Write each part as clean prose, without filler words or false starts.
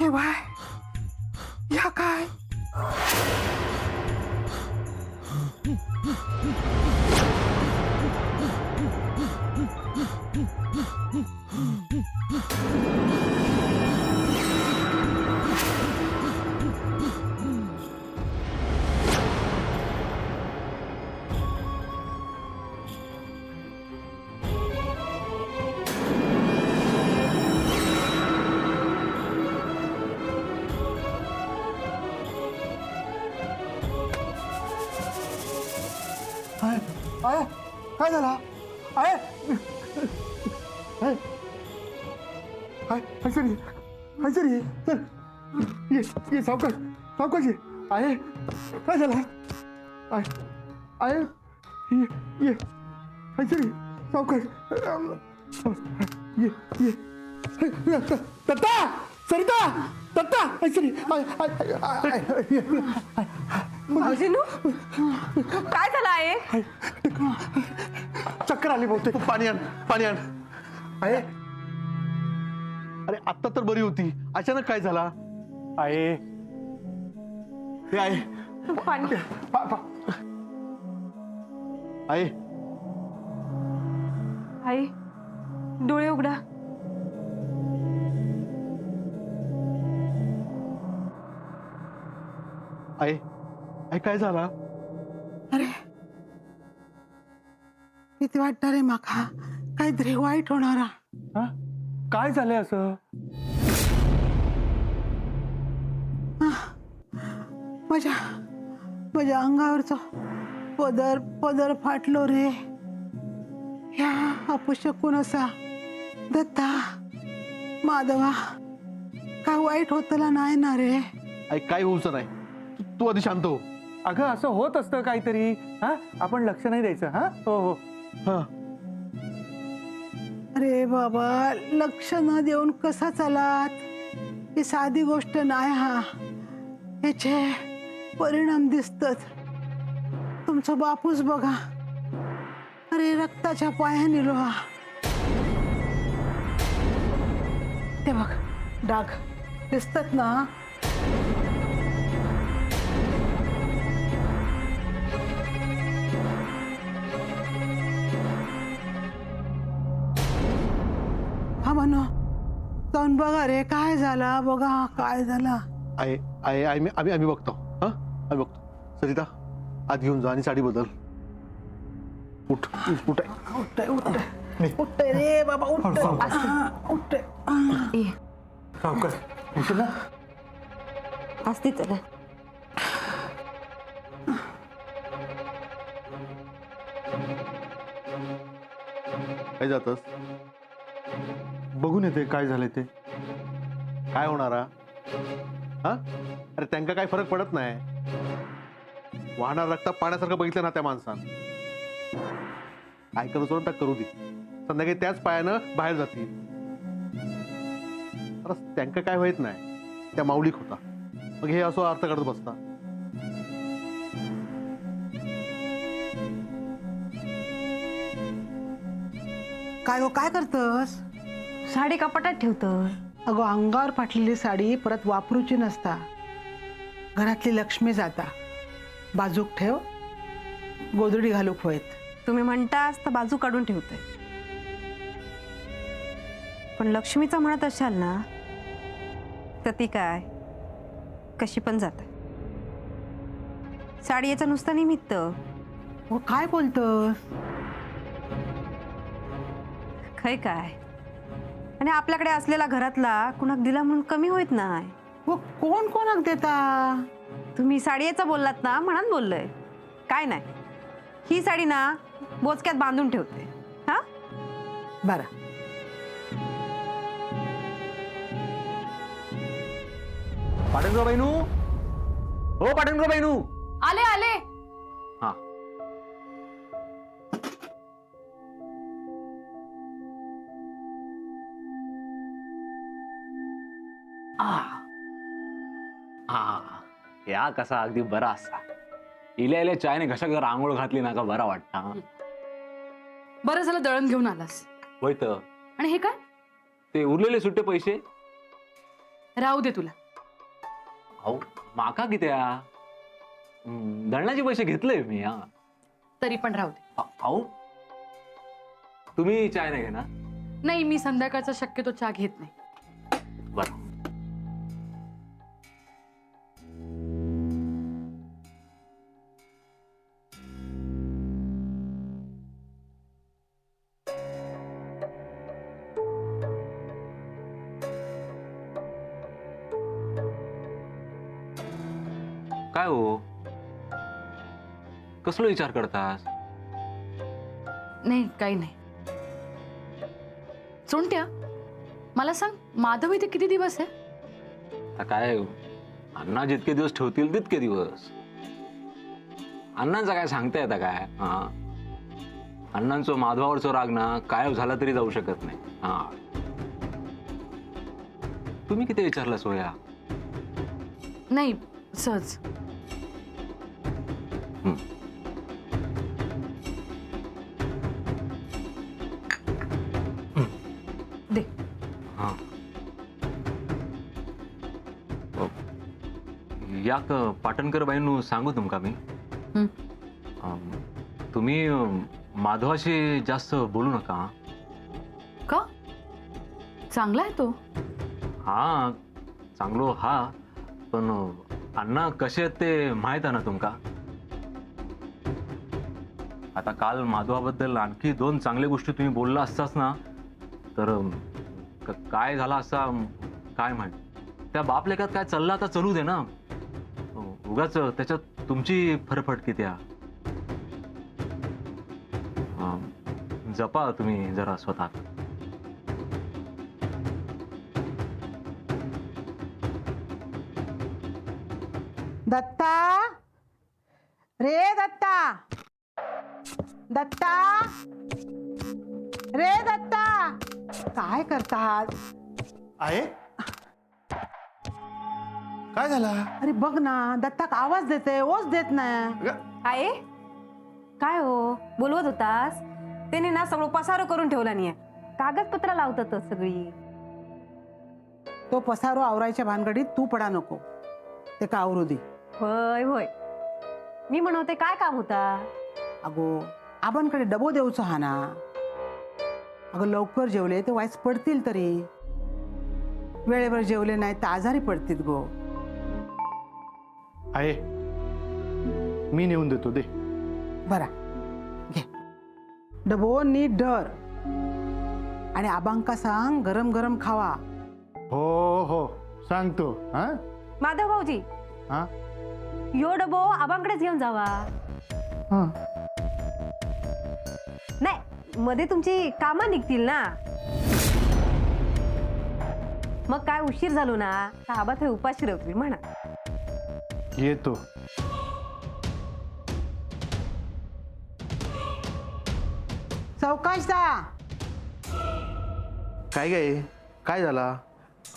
हे बाय या काय आय काय झाला आय आय आय सरी आय सरी चल ये सावकाश सावकाश ये आय काय झाला आय आय ये आय सरी सावकाश ये दत्ता सरिता दत्ता आय सरी भाऊजीनू काय झालं आहे? चक्कर आली बहुतेक पाणी आण पाणी आण आहे अरे आत्ता तर बरी होती अचानक काय झाला आहे हे आहे पाणी आहे आई डोळे उघडा. आहे आहे काय झाला अरे किती वाटणार रे माका काहीतरी वाईट होणारा हा काय झालंय असं माझ्या माझ्या अंगावरचा पदर पदर फाटलो रे ह्या अपशकून असा दत्ता माधवा काय वाईट होतला नाही ना रे आई काय होऊचं नाही तू आधी शांत हो अगं असं होत असतं काहीतरी. हा आपण लक्ष नाही द्यायचं. हा हो हो हा अरे बाबा लक्ष न देऊन कसा चालात ही साधी गोष्ट नाही हा याचे परिणाम दिसतात. तुमचा बापूस बघा अरे रक्ताच्या पायाने लोहा ते बघ डाग दिसतात ना. हा म्हणू जाऊन बघा रे काय झाला बघा काय झाला. आहे आहे आहे आम्ही आम्ही बघतो हा आम्ही बघतो सरिता आत घेऊन जा आणि साडी बदल उठ उठ उठतंय उठतंय उठतंय रे बाबा उठतंय उठतंय. सावकाश उचल ना. असती चला. काय जातस बघून येते काय झालंय ते. काय होणार हा अरे त्यांना काय फरक पडत नाही. वाहणार रक्त पाण्यासारखं बघितलं ना त्या माणसानं काय करू सोडून करू दे संध्याकाळी त्याच पायानं बाहेर जातील. त्यांना काय होत नाही त्या माऊलीक होता मग हे असं अर्थ करत बसता. काय हो काय करतस. साडी कपाटात ठेवतं. अगो अंगावर फाटलेली साडी परत वापरूची नसता. घरातली लक्ष्मी जाता बाजूक ठेव गोधडी घालूक होईत. तुम्ही म्हणतास तर बाजू काढून ठेवते पण लक्ष्मीचा म्हणत असाल ना तर ती काय कशी पण जाते. साडी याचं नुसतं निमित्त. हो काय बोलतस. खय काय आणि आपल्याकडे असलेला घरातला कुणाक दिला म्हणून कमी होत नाही. हो कोण कोणाक देता. तुम्ही साडीचा बोललात ना म्हणून बोललोय. काय नाही ही साडी ना बोचक्यात बांधून ठेवते. हा बरं पाटणगाव बाईनू हो पाटणगाव बाईनू. आले आले. हा या कसा अगदी बरा असा इल्या इल्या चायने घशा घर आंघोळ घातली ना का बरा वाटता. बरं झालं दळण घेऊन आलास. होय तर आणि हे काय ते उरलेले सुट्टे पैसे राहू दे तुला. अहो माका कित्या दळणाचे पैसे घेतले मी. हा तरी पण राहू दे. अहो तुम्ही चाय नाही घेणार? नाही, मी संध्याकाळचा शक्यतो चहा घेत नाही. बरं. काय हो, कसलो विचार करतास? नाही, काही नाही. सोनट्या, मला सांग, माधव इथे किती दिवस आहे? आता काय, अण्णा जितके दिवस ठेवतील तितके दिवस. अण्णांचा काय सांगता येतं काय? हा, अण्णांचं माधवावरचं राग ना कायम झाला तरी जाऊ शकत नाही. हा, तुम्ही किती विचारलं सोया? नाही, सहज. दे. हा, याक पाटणकर बाईंनो सांगू तुमका मी. हं. तुम्ही माधवाशी जास्त बोलू नका. का? चांगला आहे तो. हा, चांगलो हा, पण अण्णा कसे आहेत ते माहित आहे ना तुमका. आता काल माधवाबद्दल आणखी 2 चांगल्या गोष्टी तुम्ही बोलला असताच ना, तर काय झाला असा काय माहित. त्या बाप लेखात काय चाललं आता चालू दे ना. उगाच त्याच्यात तुमची फरफटकी त्या. जपा तुम्ही जरा स्वतः. दत्ता, रे दत्ता, दत्ता, रे दत्ता, काय करतात? आहे काय झाला? अरे बघ ना, दत्ताक आवाज देते, ओच देत नाही. आहे काय हो, बोलवत होतास? त्याने ना सगळं पसारो करून ठेवला नाहीये. कागदपत्र लावतात सगळी. तो पसारो आवरायच्या भानगडीत तू पडा नको, ते का आवरू दे. होय होय, मी म्हणवते काय काम होता? अगो, आपणकडे डबो देऊचा हा ना. अगं लवकर जेवले ते वाईस पडतील तरी. वेळेवर जेवले नाही तर आजारी पडतील गो. आहे मी नेऊन देतो, दे. बरा घे डबो नीट धर. आणि आबांका सांग गरम गरम खावा. हो हो सांगतो. हा माधव भाऊजी, हा यो डबो आबांकडेच घेऊन जावा. हा. नाही, मध्ये तुमची कामं निघतील ना. मग काय उशीर झालो ना, तर आबा ते उपाशी राहतील म्हणा. येतो. चौकाश जा. काय काय झाला?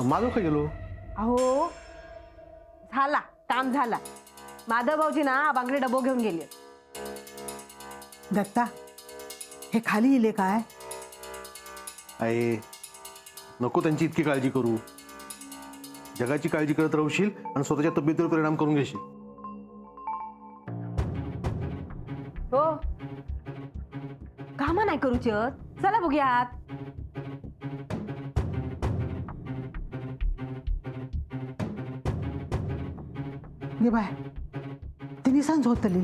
माधव का गेलो? अहो, झाला काम झाला. माधव भाऊजी ना आबांकडे डबो घेऊन गेले. दत्ता, हे खाली इले काय? आहे, नको त्यांची इतकी काळजी करू. जगाची काळजी करत राहशील आणि स्वतःच्या तब्येतीवर परिणाम करून घेशील. हो, कामा नाही करूच. चला बघूयात. गे बाय, तिने सांज होतली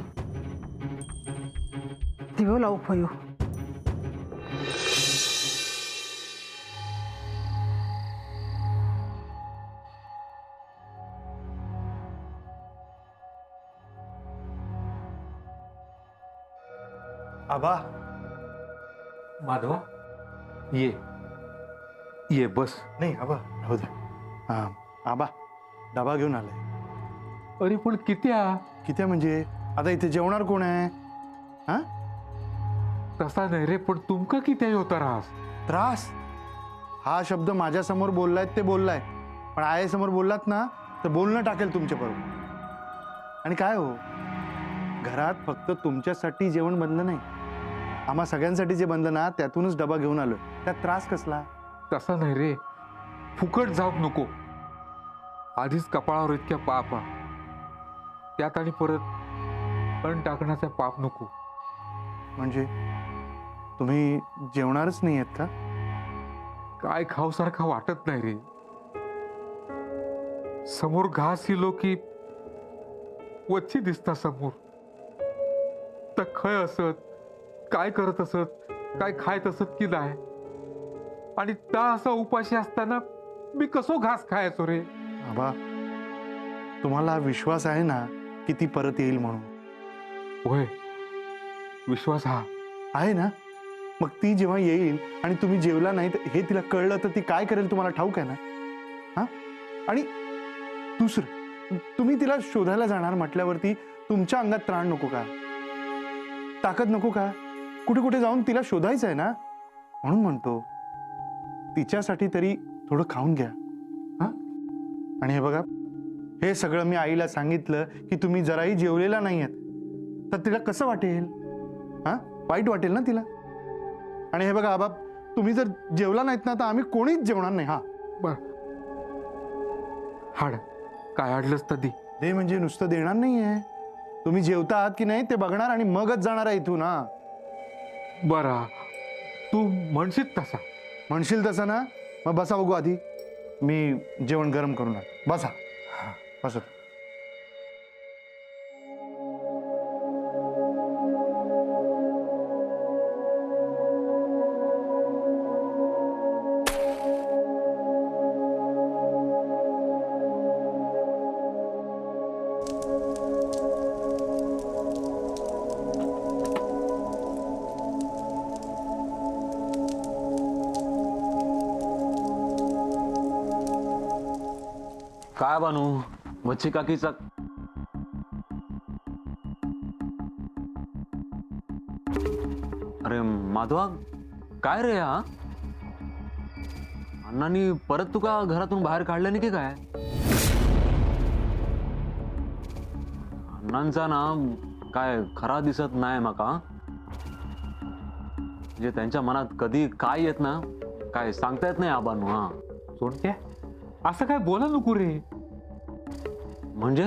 दिवो लावू फयो. आबा, माधवा ये ये बस. नाही आबा राहू दे. हा आबा, डबा घेऊन आलाय. अरे पण कित्या? किती म्हणजे आता इथे जेवणार कोण आहे? हा, तसा नाही रे, पण तुमका किती होता त्रास? त्रास हा शब्द माझ्या समोर बोललाय ते बोललाय, पण आई समोर बोललात ना तर बोलणं टाकेल तुमच्या बरोबर. आणि काय हो, घरात फक्त तुमच्यासाठी जेवण बनलं नाही, आम्हा सगळ्यांसाठी जे बनलं ना त्यातूनच डबा घेऊन आलो. त्यात त्रास कसला? तसा नाही रे, फुकट जाऊ नको. आधीच कपाळावर इतक्या पापा, त्यात आणि परत पण टाकण्याचा पाप नको. म्हणजे तुम्ही जेवणारच नाही आहेत का? काय खाऊसारखा वाटत नाही रे. समोर घास हिलो की वच्ची दिसता समोर. तर खय असत, काय करत असत, काय खायत असत की नाही. आणि त्या असा उपाशी असताना मी कसो घास खायचो रे. आबा, तुम्हाला विश्वास आहे ना की ती परत येईल म्हणून? होय, विश्वास हा आहे ना. मग ती जेव्हा येईल आणि तुम्ही जेवला नाही हे तिला कळलं तर ती काय करेल तुम्हाला ठाऊक आहे ना? हा, आणि दुसरं, तुम्ही तिला शोधायला जाणार म्हटल्यावरती तुमच्या अंगात त्राण नको का? ताकद नको का? कुठे कुठे जाऊन तिला शोधायचं आहे ना. म्हणून म्हणतो तिच्यासाठी तरी थोडं खाऊन घ्या. हा, आणि हे बघा, हे सगळं मी आईला सांगितलं की तुम्ही जराही जेवलेला नाही आहेत तर तिला कसं वाटेल? हा, वाईट वाटेल ना तिला. आणि हे बघा आबा, तुम्ही जर जेवला नाहीत ना तर आम्ही कोणीच जेवणार नाही. हा, बर, हाड काय अडलंच तर दे. ते म्हणजे नुसतं देणार नाहीये, तुम्ही जेवता आहात की नाही ते बघणार आणि मगच जाणार आहे इथून. हा, बरा, तू म्हणशील तसा. म्हणशील तसं ना. मग बसा बघू, आधी मी जेवण गरम करून आण. बसा बसा. काय बानू, वच्ची काकीचा अरे माधवा, काय रे हा? अण्णांनी परत तुका घरातून बाहेर काढलं नाही की काय? अण्णांचा ना काय खरा दिसत नाही माका. म्हणजे त्यांच्या मनात कधी काय येत ना काय सांगता येत नाही आबानू. हा, सोडत्या, असं काय बोला नको रे. म्हणजे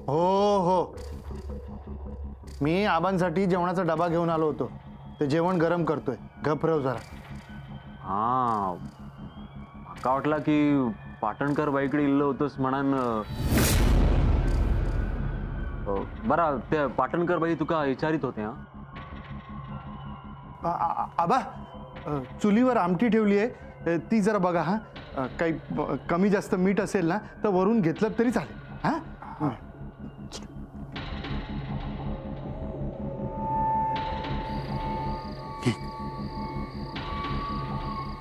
हो हो, मी आबांसाठी जेवणाचा डबा घेऊन आलो होतो. ते जेवण गरम करतोय. घबरव जरा. हा, का वाटला की पाटणकर बाईकडे इल्लं होतंस म्हणान. बरा, त्या पाटणकर बाई तुका विचारित होते. हा, आबा, चुलीवर आमटी ठेवली आहे, ती जरा बघा. हा, काही कमी जास्त मीठ असेल ना तर वरून घेतलं तरी चालेल. हा,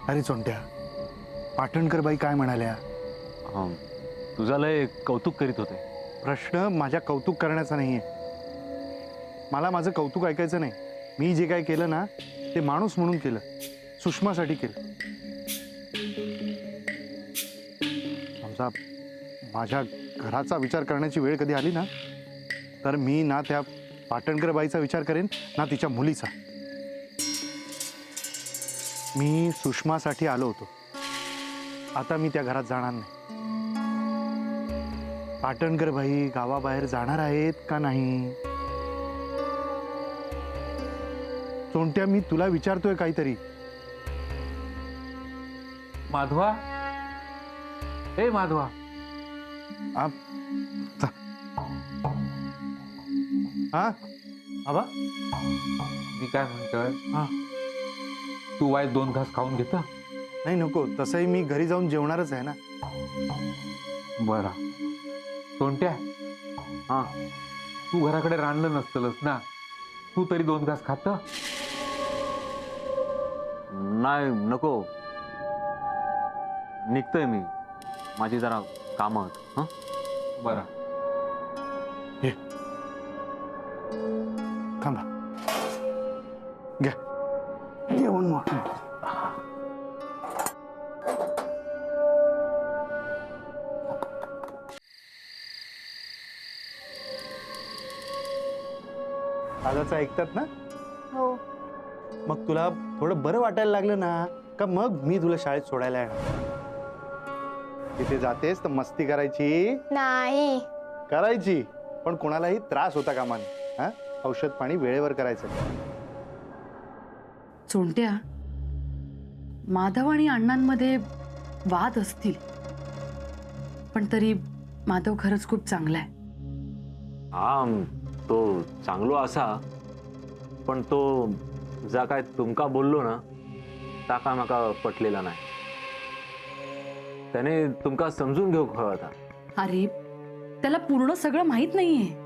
अरे चोंट्या, पाटणकर बाई काय म्हणाल्या? हा, तुझा लय कौतुक करीत होते. प्रश्न माझ्या कौतुक करण्याचा नाहीये. मला माझं कौतुक ऐकायचं नाही. मी जे काय केलं ना ते माणूस म्हणून केलं, सुषमासाठी केलं. समजा माझ्या घराचा विचार करण्याची वेळ कधी आली ना तर मी ना त्या पाटणकर बाईचा विचार करेन ना तिच्या मुलीचा. मी सुषमासाठी आलो होतो. आता मी त्या घरात जाणार नाही. पाटणकर बाई गावाबाहेर जाणार आहेत का नाही? सोंट्या, मी तुला विचारतोय काहीतरी. माधवा, ए माधवा. हा, आबा, मी काय म्हणतोय, हा, तू वाईट 2 घास खाऊन घेता. नाही नको. तसंही मी घरी जाऊन जेवणारच आहे ना. बरा, सोंट्या, हा, तू घराकडे रांधलं नसतलस ना, तू तरी 2 घास खात. नाही नको, निघतोय मी. माझी जरा कामं आहेत. हा, बरा, ये, थांबा, घ्या जेवण. मोठं दादाचं ऐकतात ना? हो. मग तुला थोडं बरं वाटायला लागलं ना का मग मी तुला शाळेत सोडायला येणार. तिथे जातेस तर मस्ती करायची नाही. करायची, पण कोणालाही त्रास होता कामा नये. हा, औषध पाणी वेळेवर करायचं. चोंट्या, माधव आणि अण्णांमध्ये वाद असतील, पण तरी माधव खरंच खूप चांगला आहे. हा, तो चांगलो असा, पण तो जा काय तुमका बोललो ना ता काय माका पटलेला नाही. त्याने तुमका समजून घेऊ हवा होता. अरे, त्याला पूर्ण सगळं माहित नाहीये.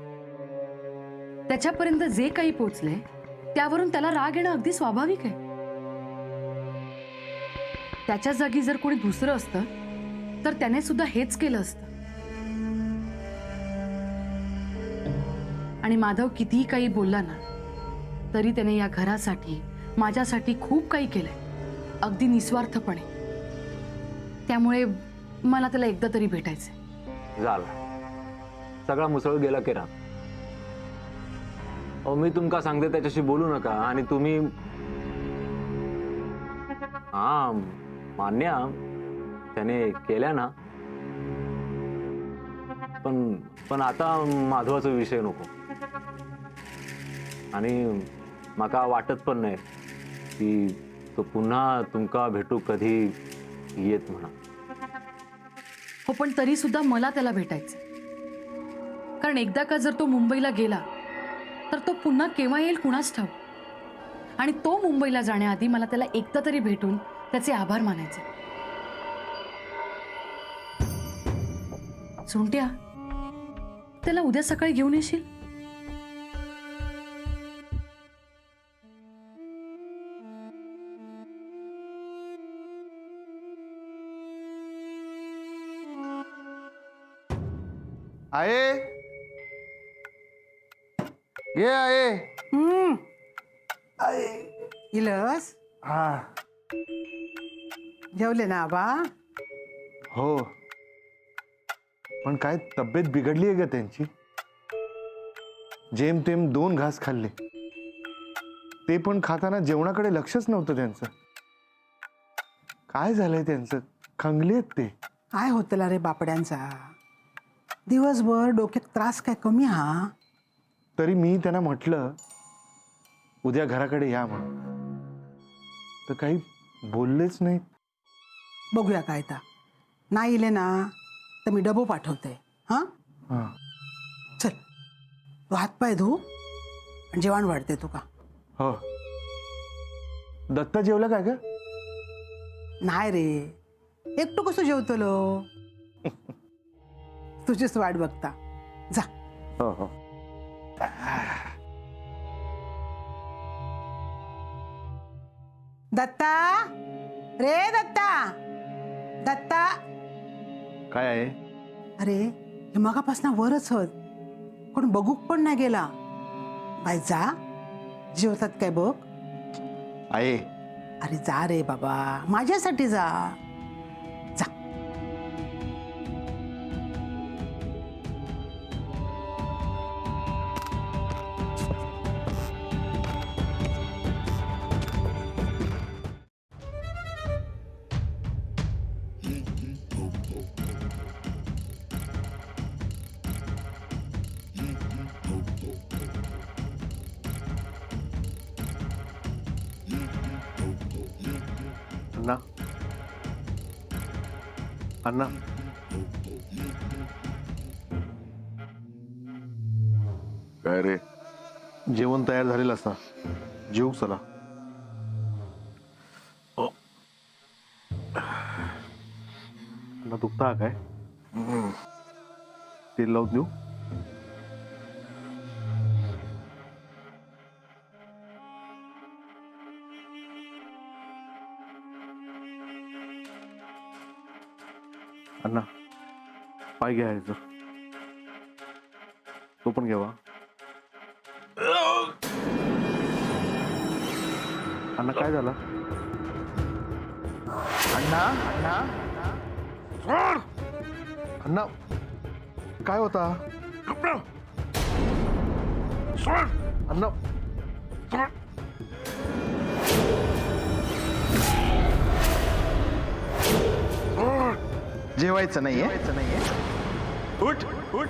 त्याच्यापर्यंत जे काही पोचले त्यावरून त्याला राग येणं अगदी स्वाभाविक आहे. त्याच्या जागी जर कोणी दुसरं असतं तर त्याने सुद्धा हेच केलं असतं. आणि माधव कितीही काही बोलला ना तरी त्याने या घरासाठी, माझ्यासाठी खूप काही केलंय, अगदी निस्वार्थपणे. त्यामुळे मला त्याला एकदा तरी भेटायचंय. झाला सगळा मुसळ गेला केरा. अहो, मी तुमका सांगते त्याच्याशी बोलू नका, आणि तुम्ही हा मान्य त्याने केल्या ना, पण आता माधवाचा विषय नको. आणि माका वाटत पण नाही की तो पुन्हा तुमका भेटू कधी येत म्हणा. हो, पण तरी सुद्धा मला त्याला भेटायचं. कारण एकदा का जर तो मुंबईला गेला तर तो पुन्हा केव्हा येईल कुणाच ठाऊक. आणि तो मुंबईला जाण्याआधी मला त्याला एकदा तरी भेटून त्याचे आभार मानायचे. सोंट्या, त्याला उद्या सकाळी घेऊन येशील? आहे घे आहे. इलस हा, जेवले ना आबा? हो, पण काय तब्येत बिघडली आहे का त्यांची? जेमतेम 2 घास खाल्ले, ते पण खाताना जेवणाकडे लक्षच नव्हतं त्यांचं. काय झालंय त्यांचं? खंगलेत ते. काय होतला रे बापड्यांचा? दिवसभर डोक्यात त्रास काय कमी हा? तरी मी त्यांना म्हटलं उद्या घराकडे या म्हणून, तर काही बोललेच नाहीत. बघूया काय ता. नाही इले ना तर मी डबो पाठवते. हा, हा, चल तू हातपाय धू आणि जेवण वाढते तुका. हो. दत्ता जेवला काय का? नाही रे, एकटो कसं जेवतलो? तुझीच वाट बघता. जा. हो हो. दत्ता, रे दत्ता, दत्ता. काय आहे? अरे, हे मगापासून वरच होत, कोण बघूक पण नाही गेला. बाय जा, जेवतात काय बघ. आहे. अरे जा रे बाबा, माझ्यासाठी जा. जा. अण्णा, अण्णा, काय रे? जेवण तयार झालेलं असता, जेवू चला. अण्णा, दुखता काय? तेल लावून देऊ? अण्णा, पाय घ्यायचं, तो पण घ्यावा. अण्णा, काय झालं? अण्णा, अण्णा, अण्णा, काय होता? अण्णा, जेवायचं नाहीये उठ उठ